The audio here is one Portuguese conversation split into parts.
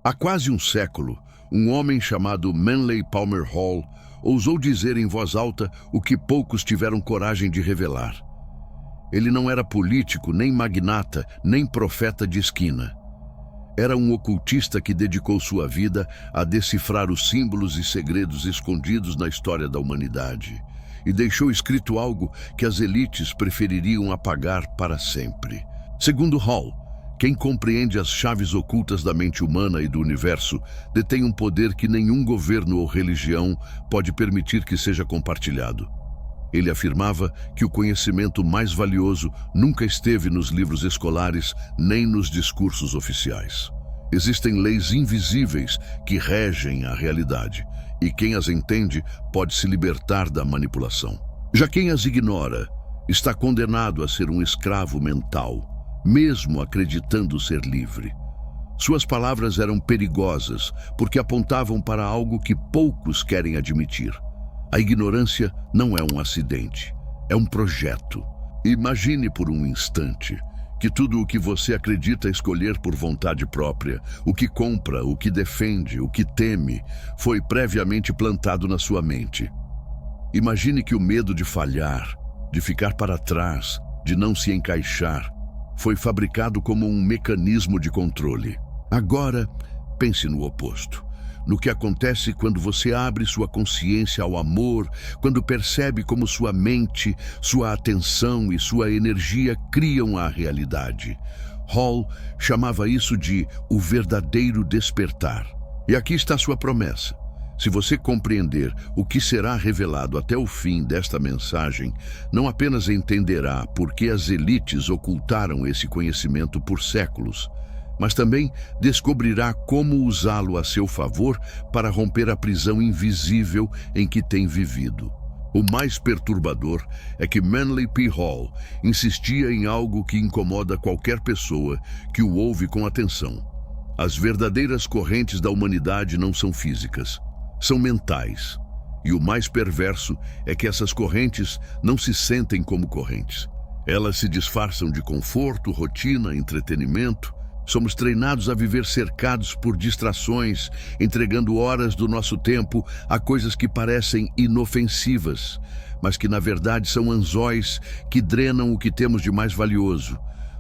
Há quase um século, um homem chamado Manly Palmer Hall ousou dizer em voz alta o que poucos tiveram coragem de revelar. Ele não era político, nem magnata, nem profeta de esquina. Era um ocultista que dedicou sua vida a decifrar os símbolos e segredos escondidos na história da humanidade e deixou escrito algo que as elites prefeririam apagar para sempre. Segundo Hall, quem compreende as chaves ocultas da mente humana e do universo detém um poder que nenhum governo ou religião pode permitir que seja compartilhado. Ele afirmava que o conhecimento mais valioso nunca esteve nos livros escolares nem nos discursos oficiais. Existem leis invisíveis que regem a realidade, e quem as entende pode se libertar da manipulação. Já quem as ignora está condenado a ser um escravo mental, mesmo acreditando ser livre. Suas palavras eram perigosas porque apontavam para algo que poucos querem admitir. A ignorância não é um acidente, é um projeto. Imagine por um instante que tudo o que você acredita escolher por vontade própria, o que compra, o que defende, o que teme, foi previamente plantado na sua mente. Imagine que o medo de falhar, de ficar para trás, de não se encaixar, foi fabricado como um mecanismo de controle. Agora, pense no oposto. No que acontece quando você abre sua consciência ao amor, quando percebe como sua mente, sua atenção e sua energia criam a realidade. Hall chamava isso de o verdadeiro despertar. E aqui está sua promessa. Se você compreender o que será revelado até o fim desta mensagem, não apenas entenderá por que as elites ocultaram esse conhecimento por séculos, mas também descobrirá como usá-lo a seu favor para romper a prisão invisível em que tem vivido. O mais perturbador é que Manly P. Hall insistia em algo que incomoda qualquer pessoa que o ouve com atenção. As verdadeiras correntes da humanidade não são físicas, são mentais. E o mais perverso é que essas correntes não se sentem como correntes. Elas se disfarçam de conforto, rotina, entretenimento. Somos treinados a viver cercados por distrações, entregando horas do nosso tempo a coisas que parecem inofensivas, mas que na verdade são anzóis que drenam o que temos de mais valioso,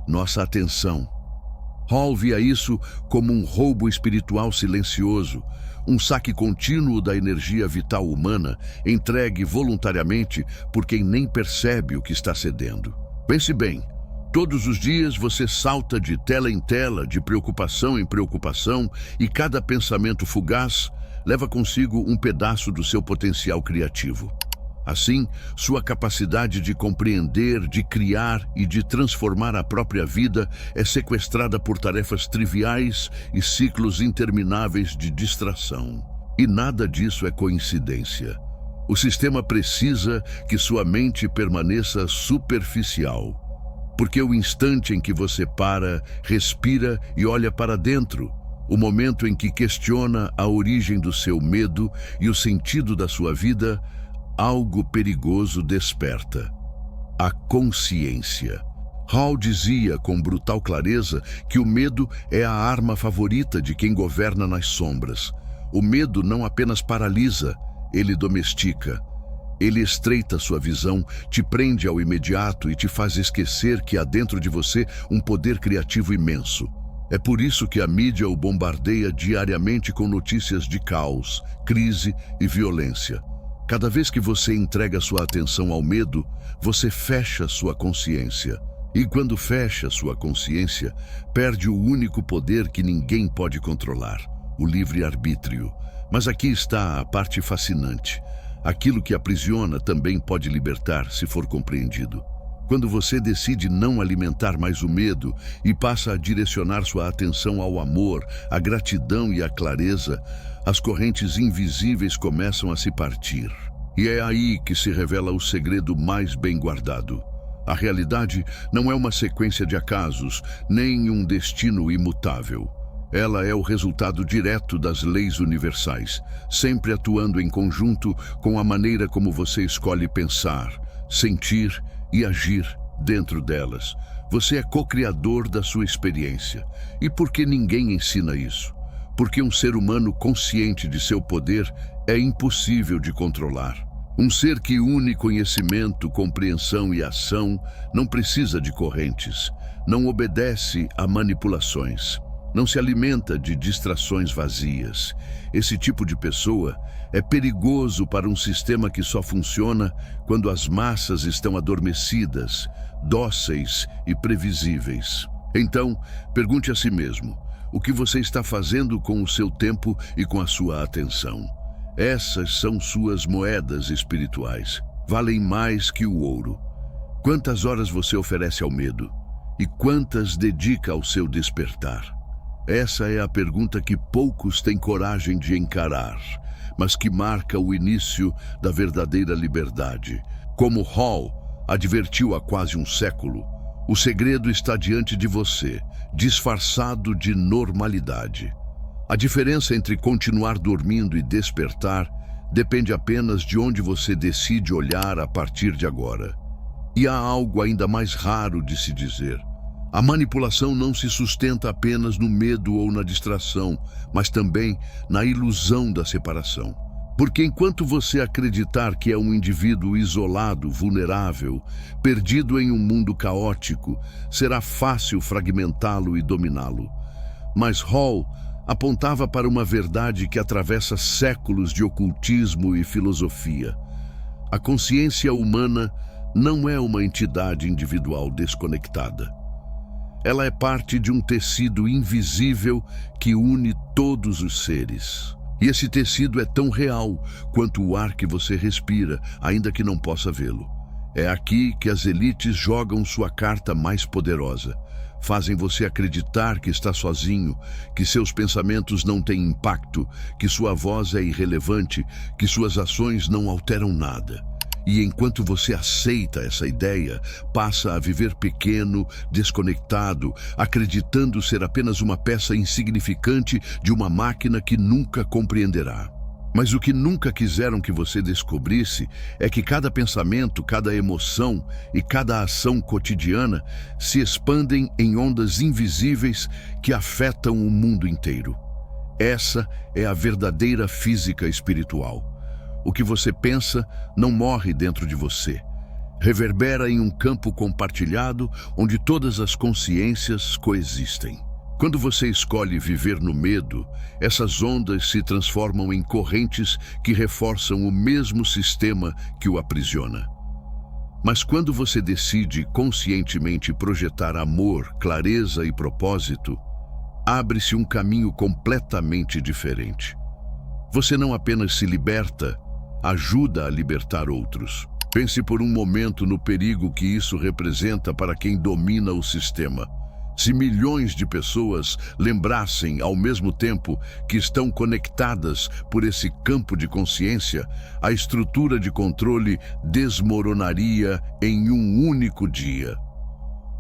nossa atenção. Hall via isso como um roubo espiritual silencioso, um saque contínuo da energia vital humana, entregue voluntariamente por quem nem percebe o que está cedendo. Pense bem. Todos os dias você salta de tela em tela, de preocupação em preocupação, e cada pensamento fugaz leva consigo um pedaço do seu potencial criativo. Assim, sua capacidade de compreender, de criar e de transformar a própria vida é sequestrada por tarefas triviais e ciclos intermináveis de distração. E nada disso é coincidência. O sistema precisa que sua mente permaneça superficial. Porque o instante em que você para, respira e olha para dentro, o momento em que questiona a origem do seu medo e o sentido da sua vida, algo perigoso desperta. A consciência. Hall dizia com brutal clareza que o medo é a arma favorita de quem governa nas sombras. O medo não apenas paralisa, ele domestica. Ele estreita sua visão, te prende ao imediato e te faz esquecer que há dentro de você um poder criativo imenso. É por isso que a mídia o bombardeia diariamente com notícias de caos, crise e violência. Cada vez que você entrega sua atenção ao medo, você fecha sua consciência. E quando fecha sua consciência, perde o único poder que ninguém pode controlar, o livre-arbítrio. Mas aqui está a parte fascinante. Aquilo que aprisiona também pode libertar se for compreendido. Quando você decide não alimentar mais o medo e passa a direcionar sua atenção ao amor, à gratidão e à clareza, as correntes invisíveis começam a se partir. E é aí que se revela o segredo mais bem guardado. A realidade não é uma sequência de acasos, nem um destino imutável. Ela é o resultado direto das leis universais, sempre atuando em conjunto com a maneira como você escolhe pensar, sentir e agir dentro delas. Você é co-criador da sua experiência. E por que ninguém ensina isso? porque um ser humano consciente de seu poder é impossível de controlar. Um ser que une conhecimento, compreensão e ação não precisa de correntes, não obedece a manipulações, não se alimenta de distrações vazias. Esse tipo de pessoa é perigoso para um sistema que só funciona quando as massas estão adormecidas, dóceis e previsíveis. Então, pergunte a si mesmo: o que você está fazendo com o seu tempo e com a sua atenção? Essas são suas moedas espirituais. Valem mais que o ouro. Quantas horas você oferece ao medo? E quantas dedica ao seu despertar? Essa é a pergunta que poucos têm coragem de encarar, mas que marca o início da verdadeira liberdade. Como Hall advertiu há quase um século, o segredo está diante de você, disfarçado de normalidade. A diferença entre continuar dormindo e despertar depende apenas de onde você decide olhar a partir de agora. E há algo ainda mais raro de se dizer. A manipulação não se sustenta apenas no medo ou na distração, mas também na ilusão da separação. Porque enquanto você acreditar que é um indivíduo isolado, vulnerável, perdido em um mundo caótico, será fácil fragmentá-lo e dominá-lo. Mas Hall apontava para uma verdade que atravessa séculos de ocultismo e filosofia. A consciência humana não é uma entidade individual desconectada. Ela é parte de um tecido invisível que une todos os seres. E esse tecido é tão real quanto o ar que você respira, ainda que não possa vê-lo. É aqui que as elites jogam sua carta mais poderosa. Fazem você acreditar que está sozinho, que seus pensamentos não têm impacto, que sua voz é irrelevante, que suas ações não alteram nada. E enquanto você aceita essa ideia, passa a viver pequeno, desconectado, acreditando ser apenas uma peça insignificante de uma máquina que nunca compreenderá. Mas o que nunca quiseram que você descobrisse é que cada pensamento, cada emoção e cada ação cotidiana se expandem em ondas invisíveis que afetam o mundo inteiro. Essa é a verdadeira física espiritual. O que você pensa não morre dentro de você. Reverbera em um campo compartilhado onde todas as consciências coexistem. Quando você escolhe viver no medo, essas ondas se transformam em correntes que reforçam o mesmo sistema que o aprisiona. Mas quando você decide conscientemente projetar amor, clareza e propósito, abre-se um caminho completamente diferente. Você não apenas se liberta, ajuda a libertar outros. Pense por um momento no perigo que isso representa para quem domina o sistema. Se milhões de pessoas lembrassem ao mesmo tempo que estão conectadas por esse campo de consciência, a estrutura de controle desmoronaria em um único dia.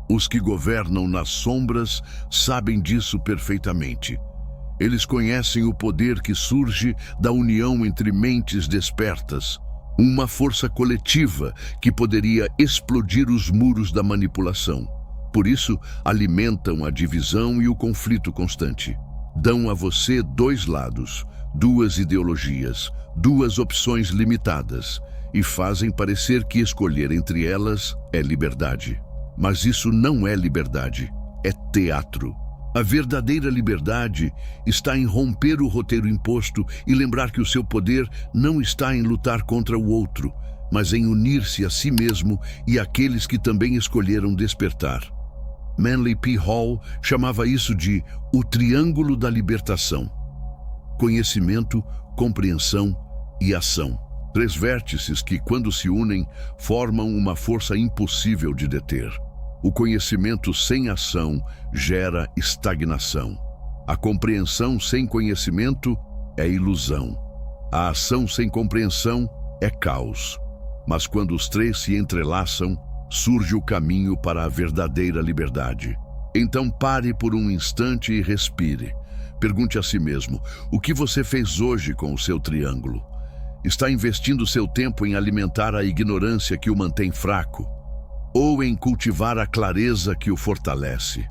Os que governam nas sombras sabem disso perfeitamente. Eles conhecem o poder que surge da união entre mentes despertas, uma força coletiva que poderia explodir os muros da manipulação. Por isso, alimentam a divisão e o conflito constante. Dão a você dois lados, duas ideologias, duas opções limitadas, e fazem parecer que escolher entre elas é liberdade. Mas isso não é liberdade, é teatro. A verdadeira liberdade está em romper o roteiro imposto e lembrar que o seu poder não está em lutar contra o outro, mas em unir-se a si mesmo e àqueles que também escolheram despertar. Manly P. Hall chamava isso de o triângulo da libertação: conhecimento, compreensão e ação. Três vértices que, quando se unem, formam uma força impossível de deter. O conhecimento sem ação gera estagnação. A compreensão sem conhecimento é ilusão. A ação sem compreensão é caos. Mas quando os três se entrelaçam, surge o caminho para a verdadeira liberdade. Então pare por um instante e respire. Pergunte a si mesmo: o que você fez hoje com o seu triângulo? Está investindo seu tempo em alimentar a ignorância que o mantém fraco? Ou em cultivar a clareza que o fortalece?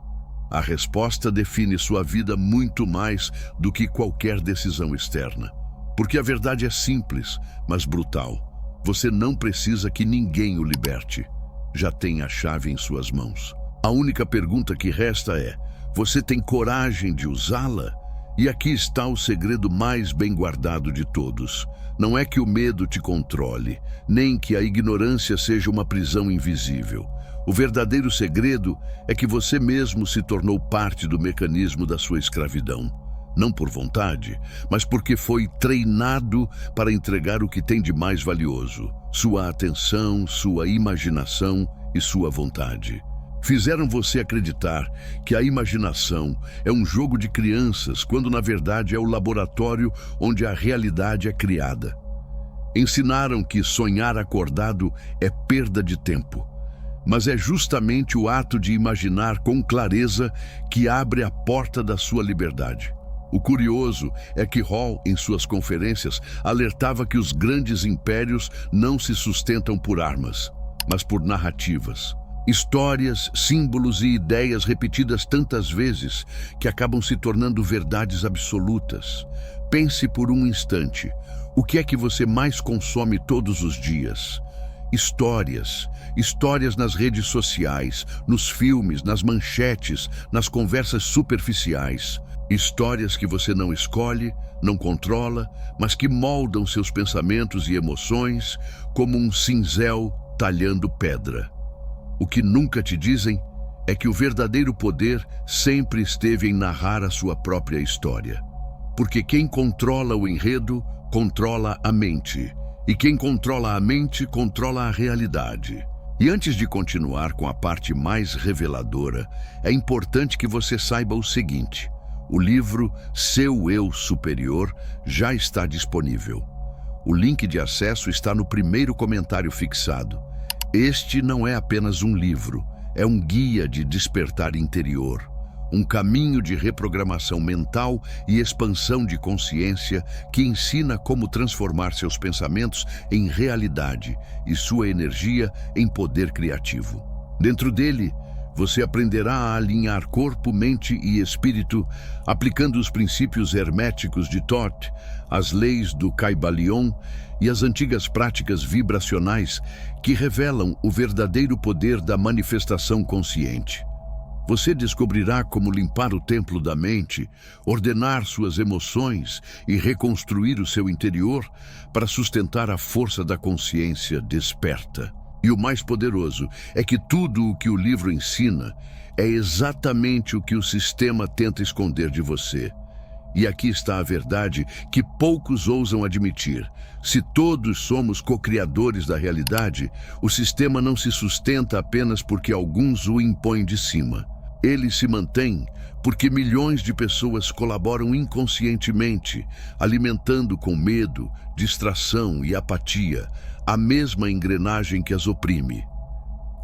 A resposta define sua vida muito mais do que qualquer decisão externa. Porque a verdade é simples, mas brutal. Você não precisa que ninguém o liberte. Já tem a chave em suas mãos. A única pergunta que resta é: você tem coragem de usá-la? E aqui está o segredo mais bem guardado de todos. Não é que o medo te controle, nem que a ignorância seja uma prisão invisível. O verdadeiro segredo é que você mesmo se tornou parte do mecanismo da sua escravidão. Não por vontade, mas porque foi treinado para entregar o que tem de mais valioso: sua atenção, sua imaginação e sua vontade. Fizeram você acreditar que a imaginação é um jogo de crianças, quando na verdade é o laboratório onde a realidade é criada. Ensinaram que sonhar acordado é perda de tempo. Mas é justamente o ato de imaginar com clareza que abre a porta da sua liberdade. O curioso é que Hall, em suas conferências, alertava que os grandes impérios não se sustentam por armas, mas por narrativas. Histórias, símbolos e ideias repetidas tantas vezes que acabam se tornando verdades absolutas. Pense por um instante: o que é que você mais consome todos os dias? Histórias. Histórias nas redes sociais, nos filmes, nas manchetes, nas conversas superficiais. Histórias que você não escolhe, não controla, mas que moldam seus pensamentos e emoções como um cinzel talhando pedra. O que nunca te dizem é que o verdadeiro poder sempre esteve em narrar a sua própria história. Porque quem controla o enredo, controla a mente. E quem controla a mente, controla a realidade. E antes de continuar com a parte mais reveladora, é importante que você saiba o seguinte: o livro Seu Eu Superior já está disponível. O link de acesso está no primeiro comentário fixado. Este não é apenas um livro, é um guia de despertar interior. Um caminho de reprogramação mental e expansão de consciência que ensina como transformar seus pensamentos em realidade e sua energia em poder criativo. Dentro dele, você aprenderá a alinhar corpo, mente e espírito, aplicando os princípios herméticos de Thoth, as leis do Kybalion e as antigas práticas vibracionais que revelam o verdadeiro poder da manifestação consciente. Você descobrirá como limpar o templo da mente, ordenar suas emoções e reconstruir o seu interior para sustentar a força da consciência desperta. E o mais poderoso é que tudo o que o livro ensina é exatamente o que o sistema tenta esconder de você. E aqui está a verdade que poucos ousam admitir. Se todos somos co-criadores da realidade, o sistema não se sustenta apenas porque alguns o impõem de cima. Ele se mantém porque milhões de pessoas colaboram inconscientemente, alimentando com medo, distração e apatia a mesma engrenagem que as oprime.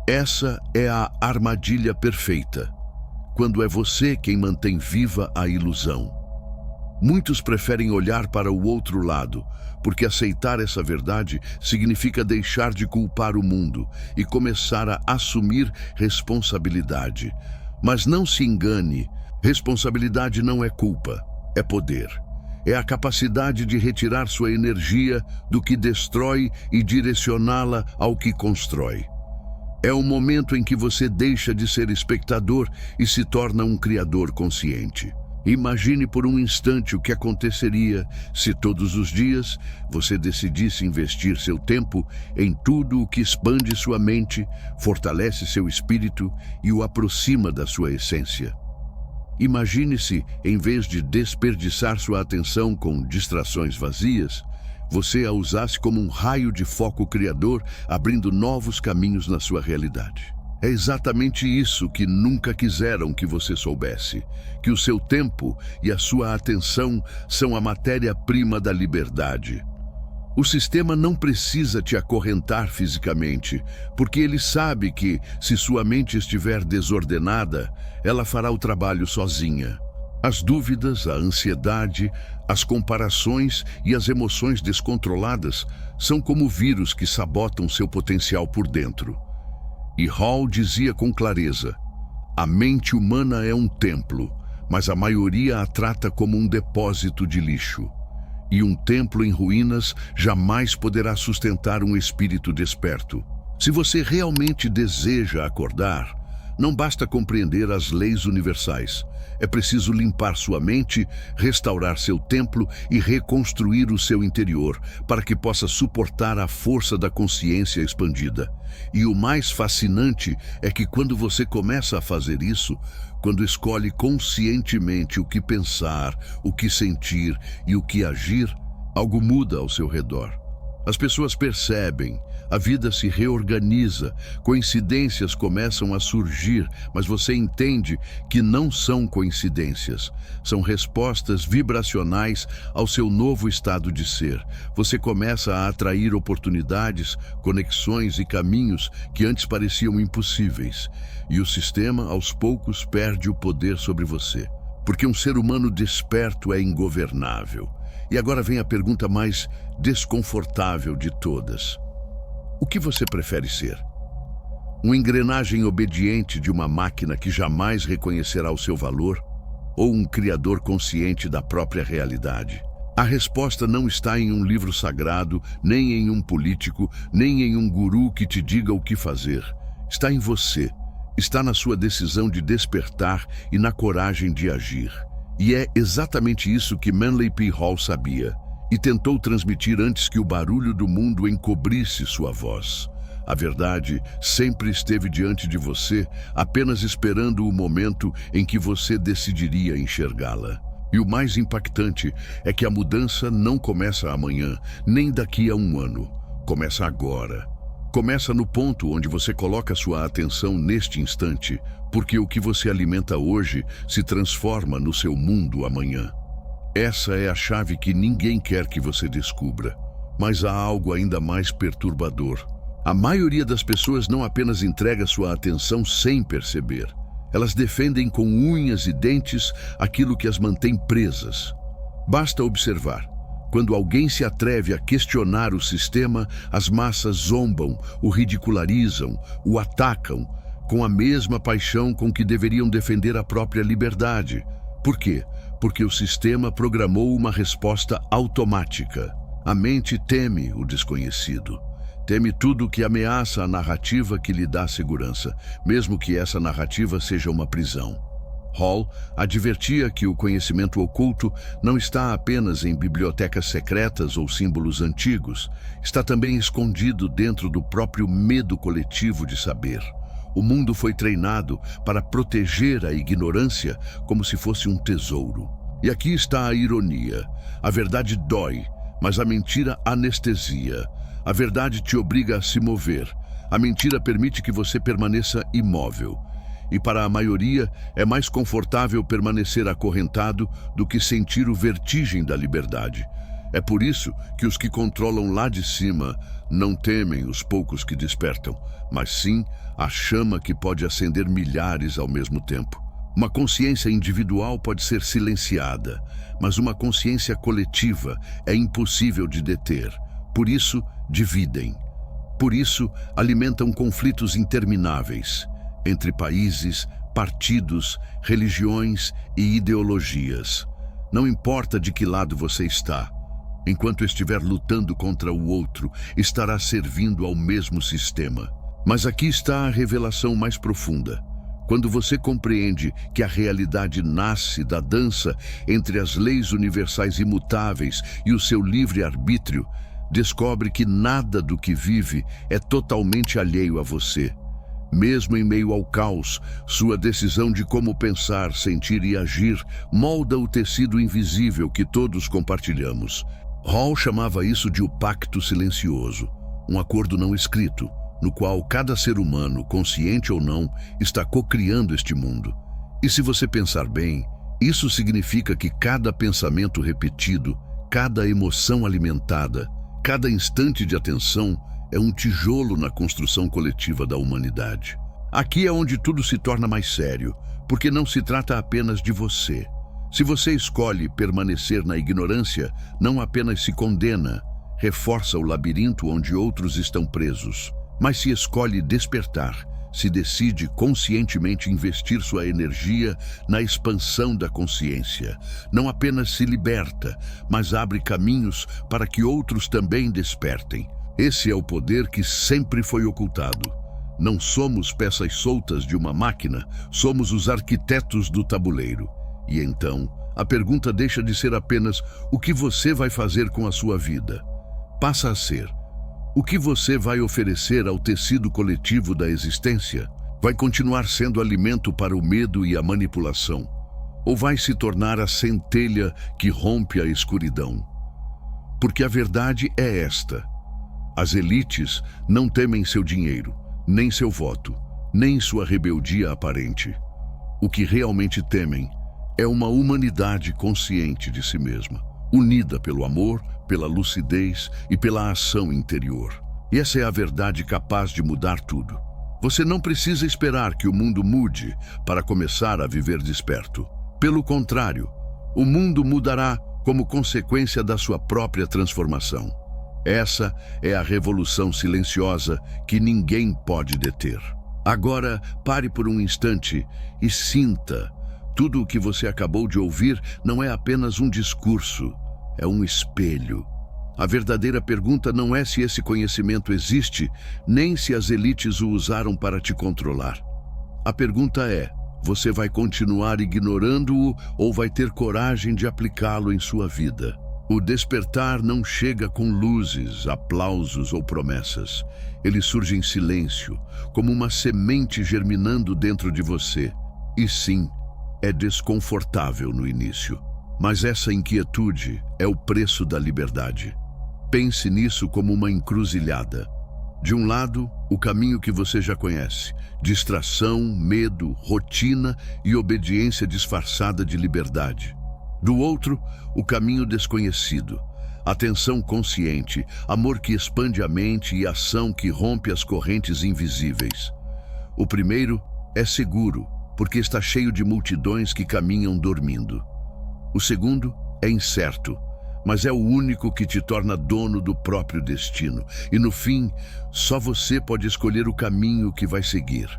Essa é a armadilha perfeita, quando é você quem mantém viva a ilusão. Muitos preferem olhar para o outro lado, porque aceitar essa verdade significa deixar de culpar o mundo e começar a assumir responsabilidade. Mas não se engane, responsabilidade não é culpa, é poder. É a capacidade de retirar sua energia do que destrói e direcioná-la ao que constrói. É o momento em que você deixa de ser espectador e se torna um criador consciente. Imagine por um instante o que aconteceria se todos os dias você decidisse investir seu tempo em tudo o que expande sua mente, fortalece seu espírito e o aproxima da sua essência. Imagine-se, em vez de desperdiçar sua atenção com distrações vazias, você a usasse como um raio de foco criador, abrindo novos caminhos na sua realidade. É exatamente isso que nunca quiseram que você soubesse, que o seu tempo e a sua atenção são a matéria-prima da liberdade. O sistema não precisa te acorrentar fisicamente, porque ele sabe que, se sua mente estiver desordenada, ela fará o trabalho sozinha. As dúvidas, a ansiedade, as comparações e as emoções descontroladas são como vírus que sabotam seu potencial por dentro. E Hall dizia com clareza: A mente humana é um templo, mas a maioria a trata como um depósito de lixo. E um templo em ruínas jamais poderá sustentar um espírito desperto. Se você realmente deseja acordar, não basta compreender as leis universais. É preciso limpar sua mente, restaurar seu templo e reconstruir o seu interior, para que possa suportar a força da consciência expandida. E o mais fascinante é que quando você começa a fazer isso, quando escolhe conscientemente o que pensar, o que sentir e o que agir, algo muda ao seu redor. As pessoas percebem, a vida se reorganiza, coincidências começam a surgir, mas você entende que não são coincidências, são respostas vibracionais ao seu novo estado de ser. Você começa a atrair oportunidades, conexões e caminhos que antes pareciam impossíveis, e o sistema, aos poucos, perde o poder sobre você. Porque um ser humano desperto é ingovernável. E agora vem a pergunta mais desconfortável de todas. O que você prefere ser? Uma engrenagem obediente de uma máquina que jamais reconhecerá o seu valor? Ou um criador consciente da própria realidade? A resposta não está em um livro sagrado, nem em um político, nem em um guru que te diga o que fazer. Está em você. Está na sua decisão de despertar e na coragem de agir. E é exatamente isso que Manly P. Hall sabia e tentou transmitir antes que o barulho do mundo encobrisse sua voz. A verdade sempre esteve diante de você, apenas esperando o momento em que você decidiria enxergá-la. E o mais impactante é que a mudança não começa amanhã, nem daqui a um ano. Começa agora. Começa no ponto onde você coloca sua atenção neste instante, porque o que você alimenta hoje se transforma no seu mundo amanhã. Essa é a chave que ninguém quer que você descubra. Mas há algo ainda mais perturbador. A maioria das pessoas não apenas entrega sua atenção sem perceber. Elas defendem com unhas e dentes aquilo que as mantém presas. Basta observar. Quando alguém se atreve a questionar o sistema, as massas zombam, o ridicularizam, o atacam, com a mesma paixão com que deveriam defender a própria liberdade. Por quê? Porque o sistema programou uma resposta automática. A mente teme o desconhecido. Teme tudo que ameaça a narrativa que lhe dá segurança, mesmo que essa narrativa seja uma prisão. Hall advertia que o conhecimento oculto não está apenas em bibliotecas secretas ou símbolos antigos, está também escondido dentro do próprio medo coletivo de saber. O mundo foi treinado para proteger a ignorância como se fosse um tesouro. E aqui está a ironia. A verdade dói, mas a mentira anestesia. A verdade te obriga a se mover. A mentira permite que você permaneça imóvel. E para a maioria, é mais confortável permanecer acorrentado do que sentir o vertigem da liberdade. É por isso que os que controlam lá de cima não temem os poucos que despertam, mas sim a chama que pode acender milhares ao mesmo tempo. Uma consciência individual pode ser silenciada, mas uma consciência coletiva é impossível de deter. Por isso, dividem. Por isso, alimentam conflitos intermináveis entre países, partidos, religiões e ideologias. Não importa de que lado você está, enquanto estiver lutando contra o outro, estará servindo ao mesmo sistema. Mas aqui está a revelação mais profunda. Quando você compreende que a realidade nasce da dança entre as leis universais imutáveis e o seu livre-arbítrio, descobre que nada do que vive é totalmente alheio a você. Mesmo em meio ao caos, sua decisão de como pensar, sentir e agir molda o tecido invisível que todos compartilhamos. Hall chamava isso de o pacto silencioso, um acordo não escrito, no qual cada ser humano, consciente ou não, está cocriando este mundo. E se você pensar bem, isso significa que cada pensamento repetido, cada emoção alimentada, cada instante de atenção é um tijolo na construção coletiva da humanidade. Aqui é onde tudo se torna mais sério, porque não se trata apenas de você. Se você escolhe permanecer na ignorância, não apenas se condena, reforça o labirinto onde outros estão presos, mas se escolhe despertar, se decide conscientemente investir sua energia na expansão da consciência, não apenas se liberta, mas abre caminhos para que outros também despertem. Esse é o poder que sempre foi ocultado. Não somos peças soltas de uma máquina, somos os arquitetos do tabuleiro. E então, a pergunta deixa de ser apenas o que você vai fazer com a sua vida. Passa a ser: o que você vai oferecer ao tecido coletivo da existência? Vai continuar sendo alimento para o medo e a manipulação? Ou vai se tornar a centelha que rompe a escuridão? Porque a verdade é esta: as elites não temem seu dinheiro, nem seu voto, nem sua rebeldia aparente. O que realmente temem é uma humanidade consciente de si mesma, unida pelo amor, pela lucidez e pela ação interior. E essa é a verdade capaz de mudar tudo. Você não precisa esperar que o mundo mude para começar a viver desperto. Pelo contrário, o mundo mudará como consequência da sua própria transformação. Essa é a revolução silenciosa que ninguém pode deter. Agora, pare por um instante e sinta. Tudo o que você acabou de ouvir não é apenas um discurso, é um espelho. A verdadeira pergunta não é se esse conhecimento existe, nem se as elites o usaram para te controlar. A pergunta é: você vai continuar ignorando-o ou vai ter coragem de aplicá-lo em sua vida? O despertar não chega com luzes, aplausos ou promessas. Ele surge em silêncio, como uma semente germinando dentro de você. E sim, é desconfortável no início. Mas essa inquietude é o preço da liberdade. Pense nisso como uma encruzilhada. De um lado, o caminho que você já conhece: distração, medo, rotina e obediência disfarçada de liberdade. Do outro, o caminho desconhecido: atenção consciente, amor que expande a mente e ação que rompe as correntes invisíveis. O primeiro é seguro, porque está cheio de multidões que caminham dormindo. O segundo é incerto, mas é o único que te torna dono do próprio destino. E no fim, só você pode escolher o caminho que vai seguir.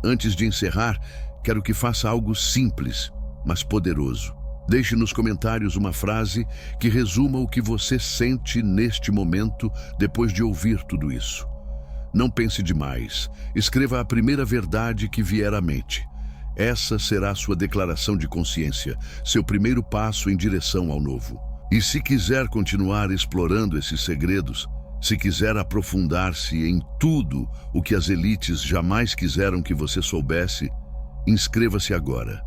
Antes de encerrar, quero que faça algo simples, mas poderoso. Deixe nos comentários uma frase que resuma o que você sente neste momento depois de ouvir tudo isso. Não pense demais. Escreva a primeira verdade que vier à mente. Essa será sua declaração de consciência, seu primeiro passo em direção ao novo. E se quiser continuar explorando esses segredos, se quiser aprofundar-se em tudo o que as elites jamais quiseram que você soubesse, inscreva-se agora.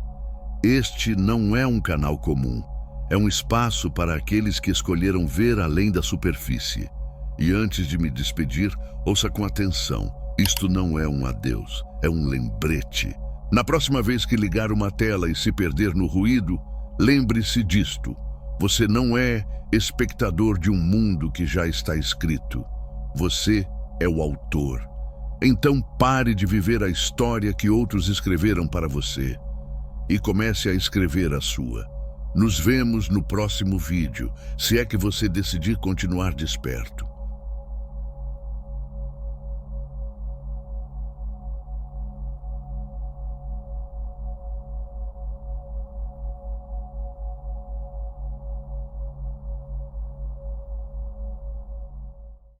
Este não é um canal comum, é um espaço para aqueles que escolheram ver além da superfície. E antes de me despedir, ouça com atenção: isto não é um adeus, é um lembrete. Na próxima vez que ligar uma tela e se perder no ruído, lembre-se disto: você não é espectador de um mundo que já está escrito. Você é o autor. Então pare de viver a história que outros escreveram para você e comece a escrever a sua. Nos vemos no próximo vídeo, se é que você decidir continuar desperto.